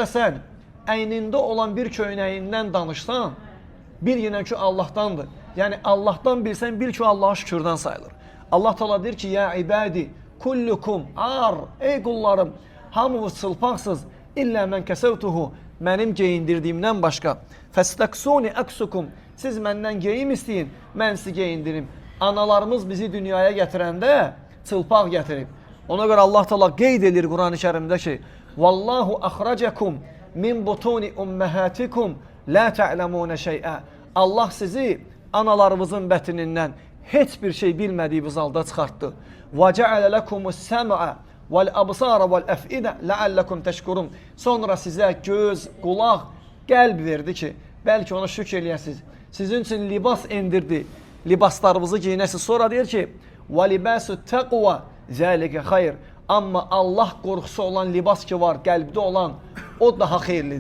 Hətta sən əynində olan bir köynəyindən danışsan, bil yenə ki Allahdandır. Yəni Allahdan bilsən, bil ki Allaha şükürdən sayılır. Allah Teala deyir ki, ya ibadi kullukum ar, ey qullarım, hamınız çılpaqsız, illə mən kəsəvtuhu, mənim geyindirdiyimdən başqa. Fəstəksuni əksukum, siz məndən geyim istəyin, mən sizi geyindirim. Analarımız bizi dünyaya gətirəndə çılpaq gətirib. Ona görə Allah Teala qeyd edir Quran-ı Kərimdə ki, vallahu axracakum min butuni ummahatikum la ta'lamuna şey'a. Allah sizi analarımızın bətinindən heç bir şey bilmədiyiniz halda çıxartdı. Və ca'ala lekumus sam'a vel absara vel af'ida la'allakum teşkurun. Sonra sizə göz, qulaq, qəlb verdi ki, bəlkə ona şükr eləyəsiniz. Sizin üçün libas endirdi. Libaslarınızı giyinəsiniz. Sonra deyir ki, və libasu taqwa zəlikə xeyr. Amma Allah qorxusu olan libas ki var, qəlbdə olan, o daha xeyirlidir.